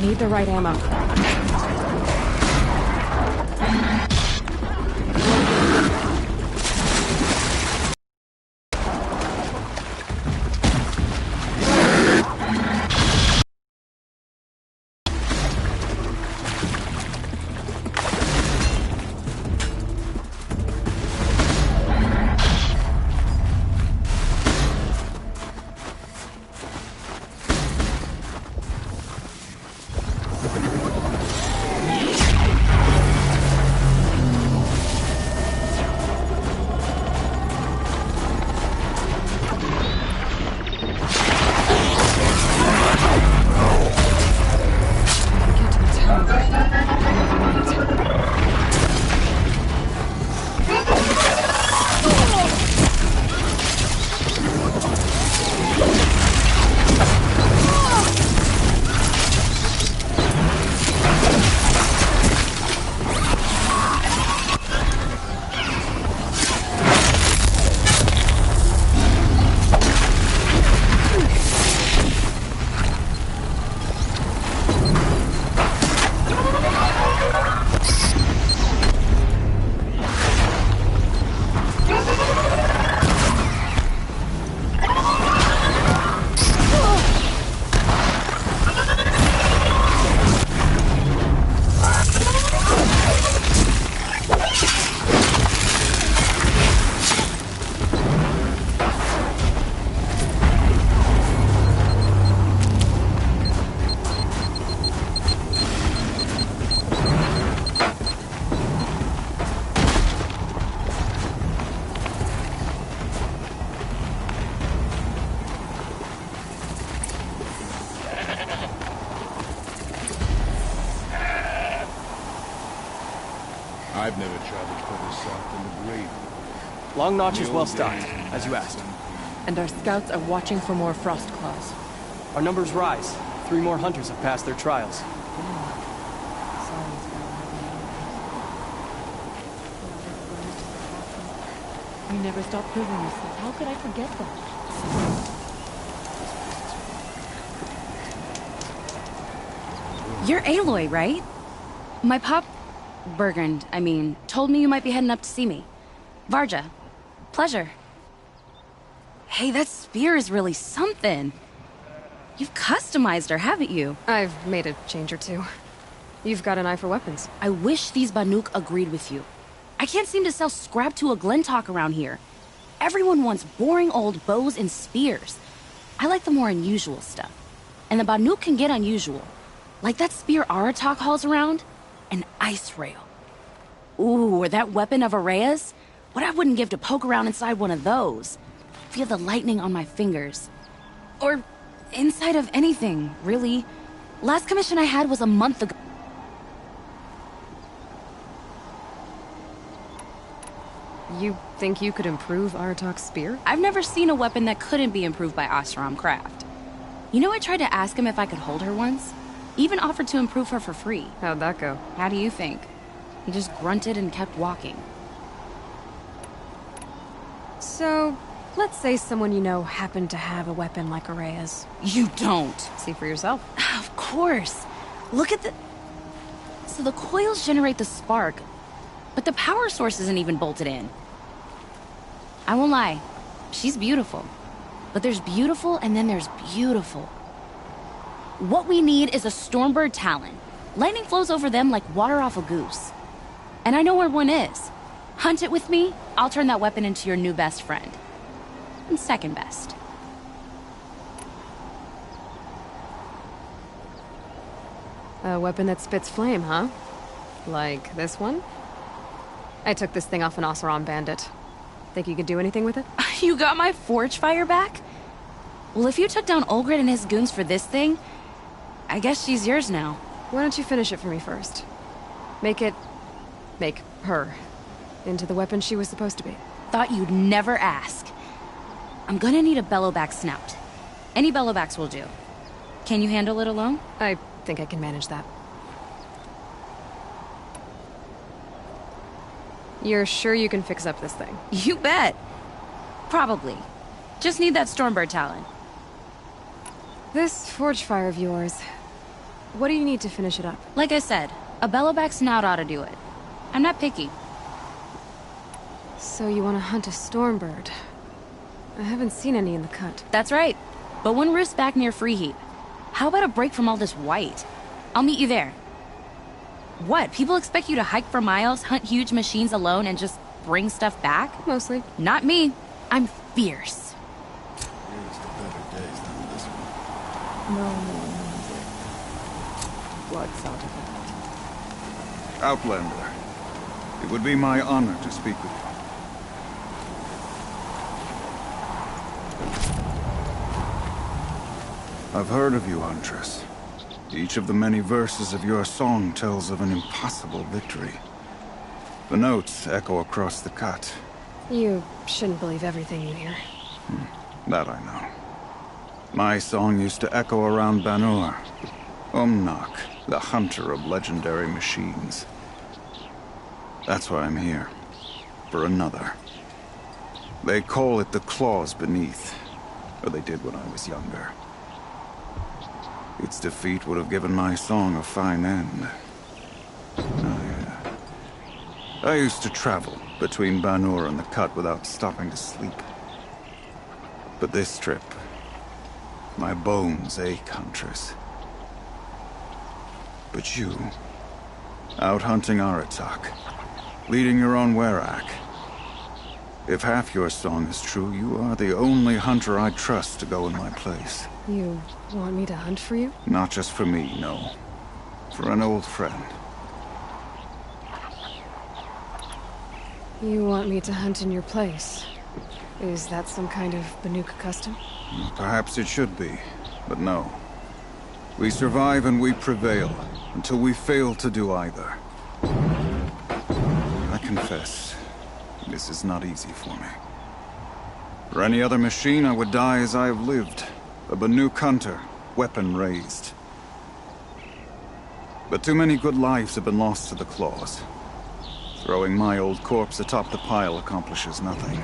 Need the right ammo. I've never traveled further south than the grave. Long Notch is well stocked, as you asked. And our scouts are watching for more frost claws. Our numbers rise. 3 more hunters have passed their trials. You never stop proving yourself. How could I forget that? You're Aloy, right? My pop... Bergund, I mean, told me you might be heading up to see me. Varja. Pleasure. Hey, that spear is really something. You've customized her, haven't you? I've made a change or two. You've got an eye for weapons. I wish these Banuk agreed with you. I can't seem to sell scrap to a Glentalk around here. Everyone wants boring old bows and spears. I like the more unusual stuff. And the Banuk can get unusual. Like that spear Aratak hauls around. An ice rail. Ooh, or that weapon of Araya's? What I wouldn't give to poke around inside one of those. Feel the lightning on my fingers. Or inside of anything, really. Last commission I had was a month ago. You think you could improve Aratak's spear? I've never seen a weapon that couldn't be improved by Oseram Craft. You know, I tried to ask him if I could hold her once. Even offered to improve her for free. How'd that go? How do you think? He just grunted and kept walking. So, let's say someone you know happened to have a weapon like Araya's. You don't. See for yourself. Of course. Look at the... So the coils generate the spark, but the power source isn't even bolted in. I won't lie. She's beautiful. But there's beautiful and then there's beautiful. What we need is a Stormbird Talon. Lightning flows over them like water off a goose. And I know where one is. Hunt it with me, I'll turn that weapon into your new best friend. And second best. A weapon that spits flame, huh? Like this one? I took this thing off an Oseram bandit. Think you could do anything with it? You got my forge fire back? Well, if you took down Olgrid and his goons for this thing, I guess she's yours now. Why don't you finish it for me first? Make her into the weapon she was supposed to be. Thought you'd never ask. I'm gonna need a bellowback snout. Any bellowbacks will do. Can you handle it alone? I think I can manage that. You're sure you can fix up this thing? You bet. Probably. Just need that Stormbird Talon. This forge fire of yours, what do you need to finish it up? Like I said, a bellowback snout ought to do it. I'm not picky. So you want to hunt a Stormbird? I haven't seen any in the cut. That's right. But one roosts back near Freeheap. How about a break from all this white? I'll meet you there. What? People expect you to hike for miles, hunt huge machines alone, and just bring stuff back? Mostly. Not me. I'm fierce. Here's the better days than this one. What's out of that? Outlander, it would be my honor to speak with you. I've heard of you, Huntress. Each of the many verses of your song tells of an impossible victory. The notes echo across the cut. You shouldn't believe everything you hear. That I know. My song used to echo around Banur. Umnak, the hunter of legendary machines. That's why I'm here. For another. They call it the Claws Beneath. Or they did when I was younger. Its defeat would have given my song a fine end. Oh, yeah. I used to travel between Banur and the Cut without stopping to sleep. But this trip, my bones ache, Huntress. But you, out hunting Aratak, leading your own Werak. If half your song is true, you are the only hunter I'd trust to go in my place. You want me to hunt for you? Not just for me, no. For an old friend. You want me to hunt in your place? Is that some kind of Banuk custom? Perhaps it should be, but no. We survive and we prevail, until we fail to do either. I confess, this is not easy for me. For any other machine, I would die as I have lived. A Banuk hunter, weapon raised. But too many good lives have been lost to the Claws. Throwing my old corpse atop the pile accomplishes nothing.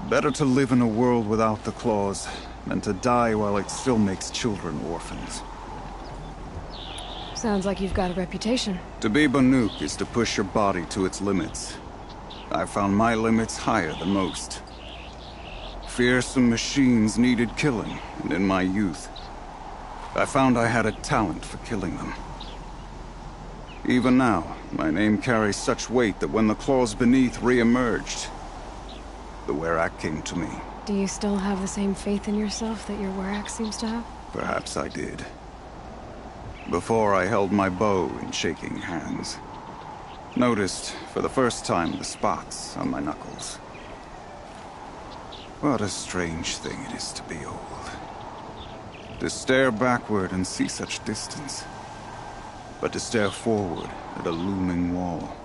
Better to live in a world without the Claws than to die while it still makes children orphans. Sounds like you've got a reputation. To be Banuk is to push your body to its limits. I found my limits higher than most. Fearsome machines needed killing, and in my youth, I found I had a talent for killing them. Even now, my name carries such weight that when the Claws Beneath re-emerged, the Werak came to me. Do you still have the same faith in yourself that your Werak seems to have? Perhaps I did. Before I held my bow in shaking hands. Noticed, for the first time, the spots on my knuckles. What a strange thing it is to be old. To stare backward and see such distance. But to stare forward at a looming wall.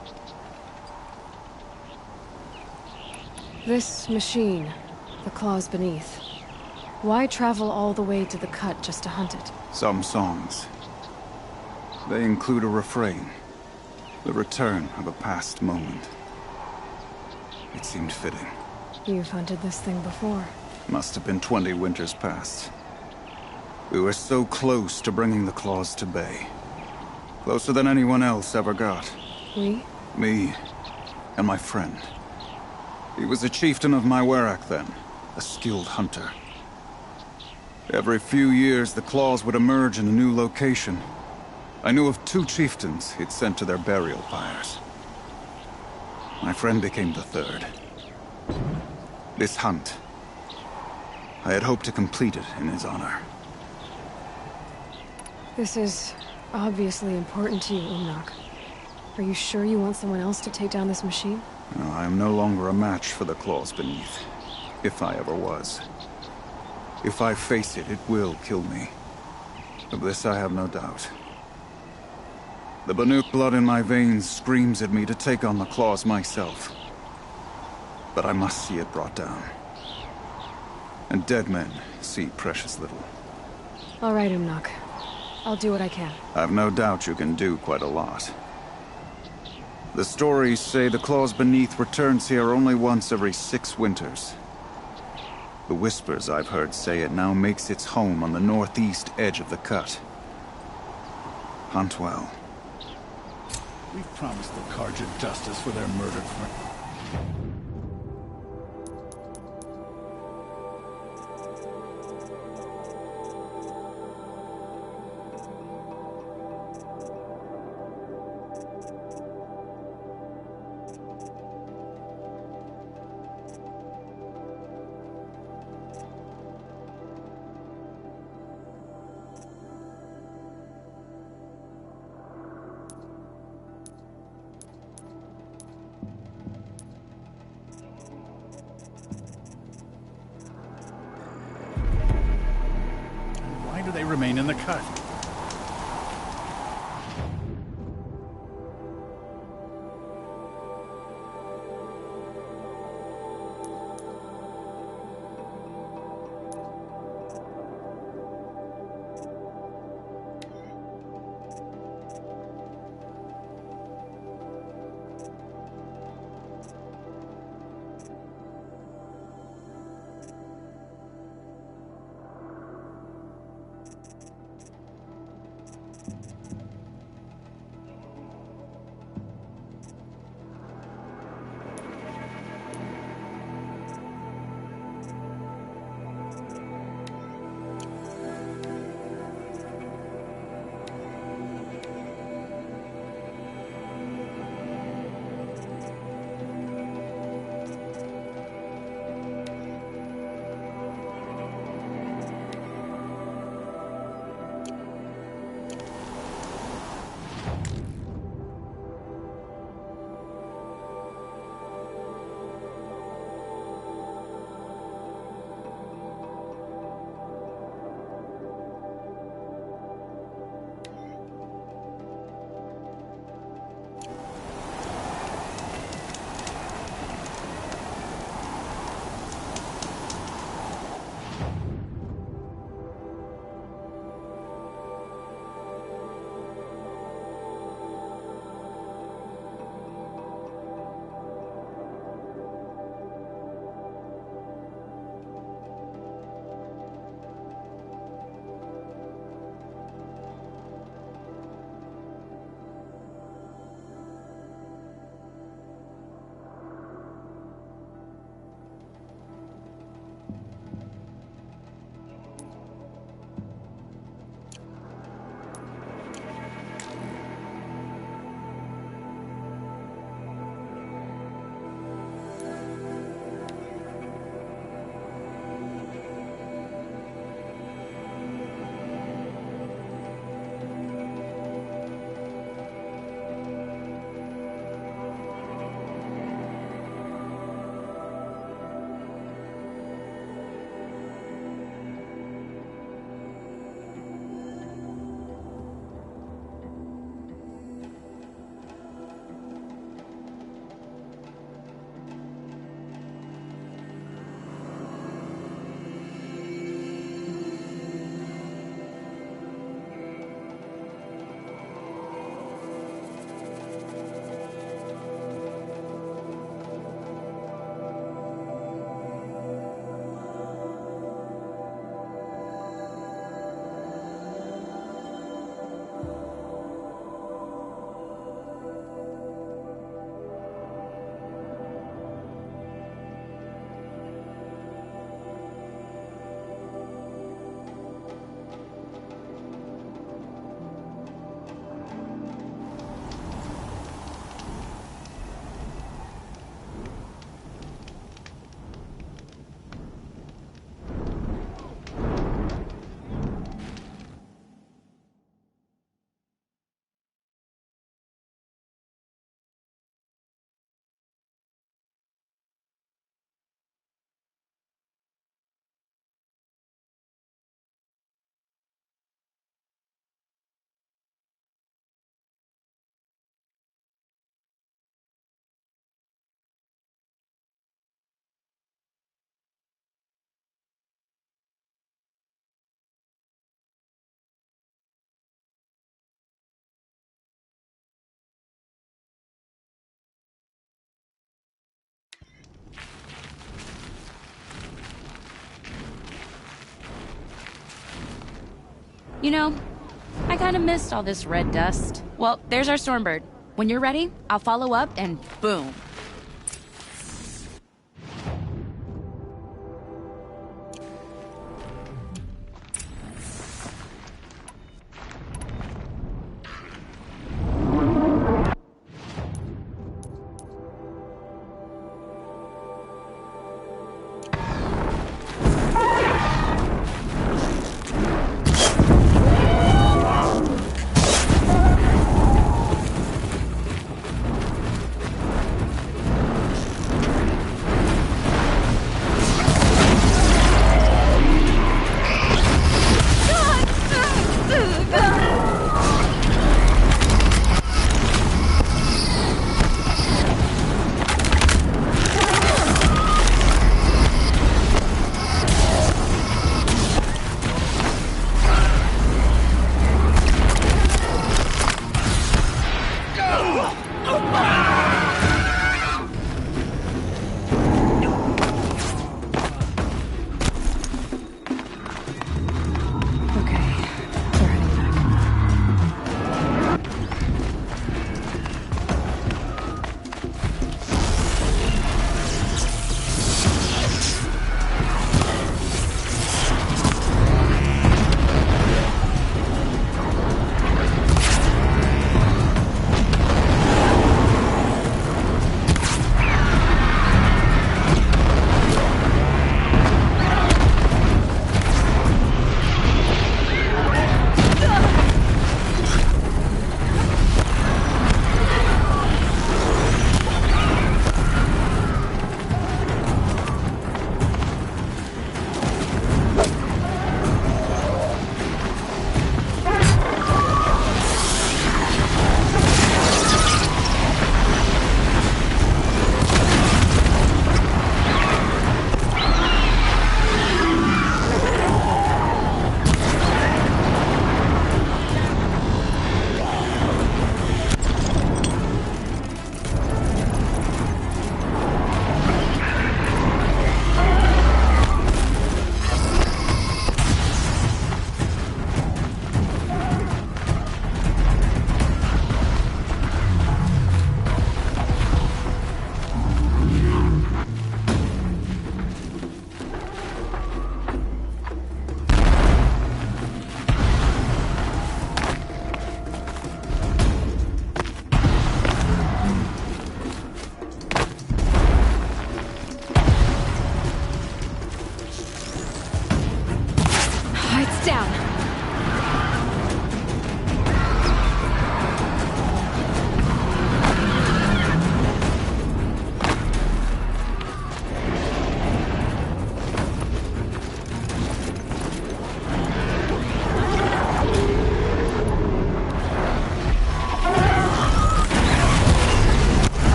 This machine, the claws beneath. Why travel all the way to the cut just to hunt it? Some songs. They include a refrain. The return of a past moment. It seemed fitting. You've hunted this thing before. Must have been 20 winters past. We were so close to bringing the claws to bay. Closer than anyone else ever got. We? Me and my friend. He was a chieftain of Mywerak then, a skilled hunter. Every few years, the claws would emerge in a new location. I knew of 2 chieftains he'd sent to their burial pyres. My friend became the 3rd. This hunt, I had hoped to complete it in his honor. This is obviously important to you, Umnak. Are you sure you want someone else to take down this machine? No, I am no longer a match for the claws beneath. If I ever was. If I face it, it will kill me. Of this I have no doubt. The Banuk blood in my veins screams at me to take on the claws myself. But I must see it brought down. And dead men see precious little. All right, Umnak. I'll do what I can. I've no doubt you can do quite a lot. The stories say the claws beneath returns here only once every 6 winters. The whispers I've heard say it now makes its home on the northeast edge of the cut. Hunt well. We've promised the Carja justice for their murdered friend. Why do they remain in the cut? You know, I kind of missed all this red dust. Well, there's our Stormbird. When you're ready, I'll follow up and boom.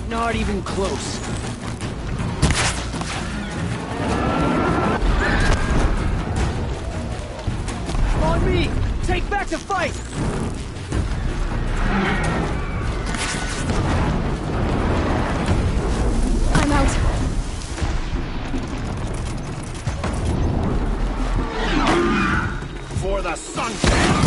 Not even close. On me! Take back the fight! I'm out. For the sunset!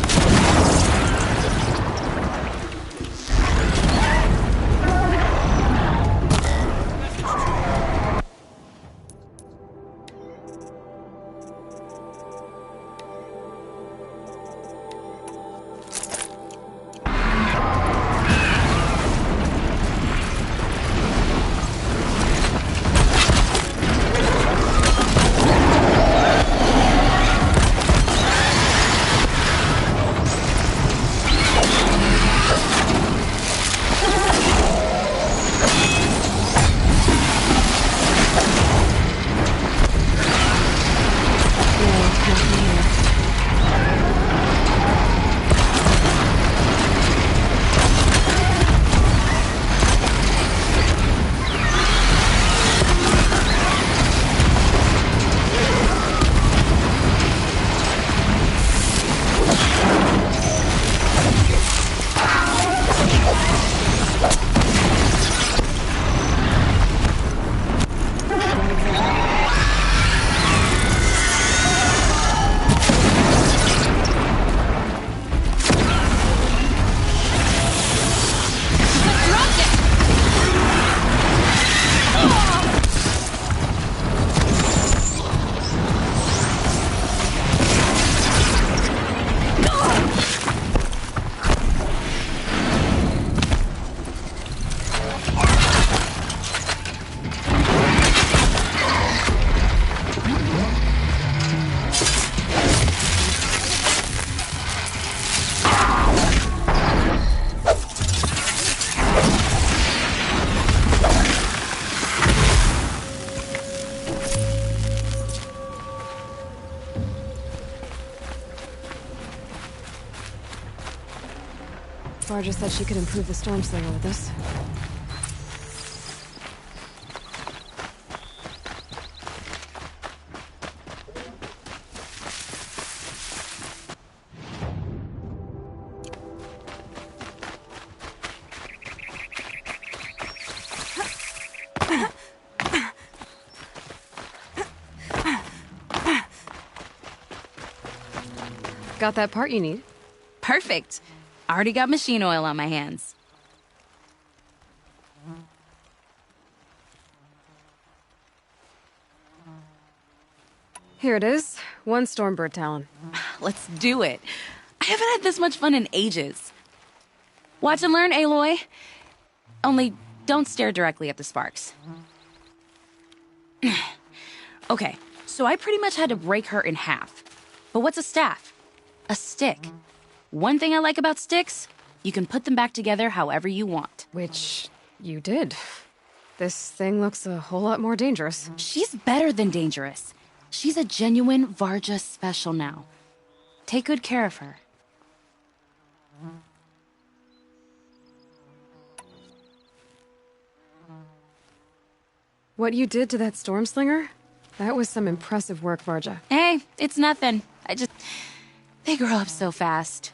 Varja said she could improve the storm slinger with this. Got that part you need? Perfect. Already got machine oil on my hands. Here it is. One Stormbird talon. Let's do it. I haven't had this much fun in ages. Watch and learn, Aloy. Only don't stare directly at the sparks. Okay, so I pretty much had to break her in half. But what's a staff? A stick. One thing I like about sticks, you can put them back together however you want. Which you did. This thing looks a whole lot more dangerous. She's better than dangerous. She's a genuine Varja special now. Take good care of her. What you did to that Stormslinger? That was some impressive work, Varja. Hey, it's nothing. They grow up so fast.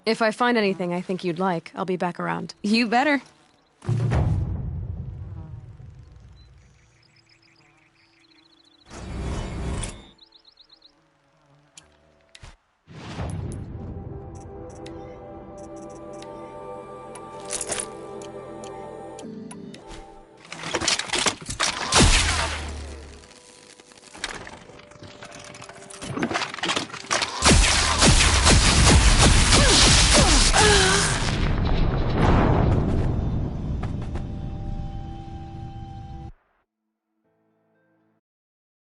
If I find anything I think you'd like, I'll be back around. You better.